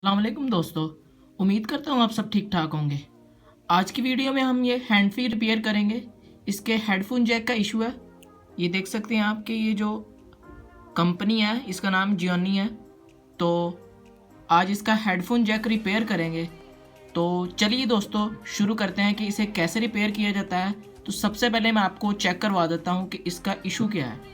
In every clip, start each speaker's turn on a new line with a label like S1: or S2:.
S1: अस्सलाम वालेकुम दोस्तों। उम्मीद करता हूँ आप सब ठीक ठाक होंगे। आज की वीडियो में हम ये हैंड फ्री रिपेयर करेंगे। इसके हेडफोन जैक का इशू है। ये देख सकते हैं आपके ये जो कंपनी है इसका नाम जियोनी है। तो आज इसका हेडफोन जैक रिपेयर करेंगे। तो चलिए दोस्तों शुरू करते हैं कि इसे कैसे रिपेयर किया जाता है। तो सबसे पहले मैं आपको चेक करवा देता हूँ कि इसका इशू क्या है।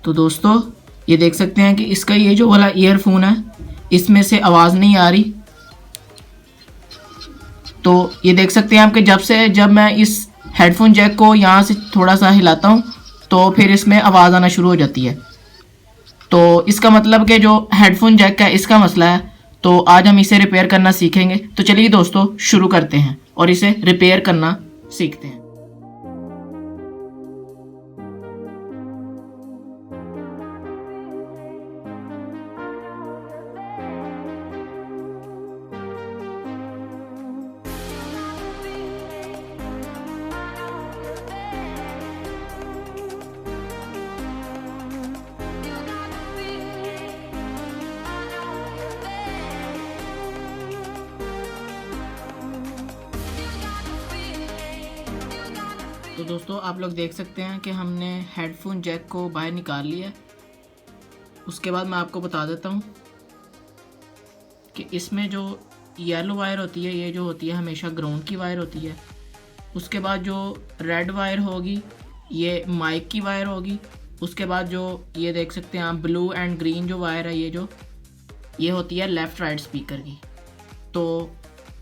S1: तो दोस्तों ये देख सकते हैं कि इसका ये जो वाला ईयरफोन है इसमें से आवाज़ नहीं आ रही। तो ये देख सकते हैं आप कि जब मैं इस हेडफोन जैक को यहाँ से थोड़ा सा हिलाता हूँ तो फिर इसमें आवाज़ आना शुरू हो जाती है। तो इसका मतलब कि जो हेडफोन जैक का इसका मसला है। तो आज हम इसे रिपेयर करना सीखेंगे। तो चलिए दोस्तों शुरू करते हैं और इसे रिपेयर करना सीखते हैं। तो दोस्तों आप लोग देख सकते हैं कि हमने हेडफोन जैक को बाहर निकाल लिया है। उसके बाद मैं आपको बता देता हूँ कि इसमें जो येलो वायर होती है ये जो होती है हमेशा ग्राउंड की वायर होती है। उसके बाद जो रेड वायर होगी ये माइक की वायर होगी। उसके बाद जो ये देख सकते हैं आप ब्लू एंड ग्रीन जो वायर है ये होती है लेफ़्ट राइट स्पीकर की। तो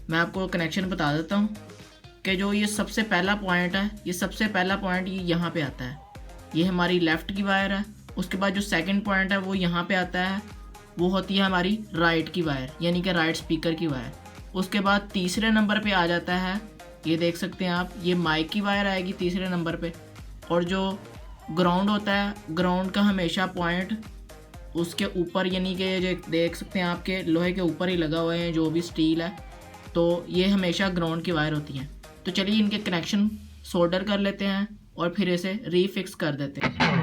S1: मैं आपको कनेक्शन बता देता हूँ कि जो ये सबसे पहला पॉइंट है ये यहाँ पे आता है। ये हमारी लेफ़्ट की वायर है। उसके बाद जो सेकंड पॉइंट है वो यहाँ पे आता है, वो होती है हमारी राइट की वायर यानी कि राइट स्पीकर की वायर। उसके बाद तीसरे नंबर पे आ जाता है, ये देख सकते हैं आप, ये माइक की वायर आएगी तीसरे नंबर पे। और जो ग्राउंड होता है, ग्राउंड का हमेशा पॉइंट उसके ऊपर यानी कि जो देख सकते हैं आपके लोहे के ऊपर ही लगा हुआ है जो भी स्टील है। तो ये हमेशा ग्राउंड की वायर होती है। तो चलिए इनके कनेक्शन सोल्डर कर लेते हैं और फिर इसे रीफिक्स कर देते हैं।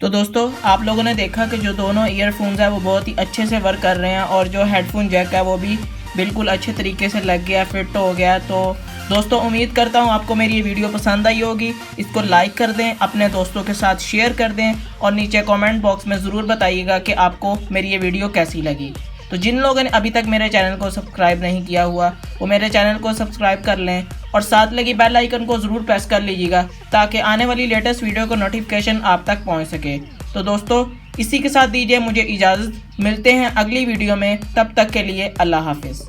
S1: तो दोस्तों आप लोगों ने देखा कि जो दोनों ईयरफोन्स है वो बहुत ही अच्छे से वर्क कर रहे हैं और जो हेडफोन जैक है वो भी बिल्कुल अच्छे तरीके से लग गया, फिट हो गया। तो दोस्तों उम्मीद करता हूँ आपको मेरी ये वीडियो पसंद आई होगी। इसको लाइक कर दें, अपने दोस्तों के साथ शेयर कर दें और नीचे कमेंट बॉक्स में ज़रूर बताइएगा कि आपको मेरी ये वीडियो कैसी लगी। तो जिन लोगों ने अभी तक मेरे चैनल को सब्सक्राइब नहीं किया हुआ वो मेरे चैनल को सब्सक्राइब कर लें और साथ लगी बेल आइकन को ज़रूर प्रेस कर लीजिएगा ताकि आने वाली लेटेस्ट वीडियो का नोटिफिकेशन आप तक पहुंच सके। तो दोस्तों इसी के साथ दीजिए मुझे इजाज़त, मिलते हैं अगली वीडियो में, तब तक के लिए अल्लाह हाफिज़।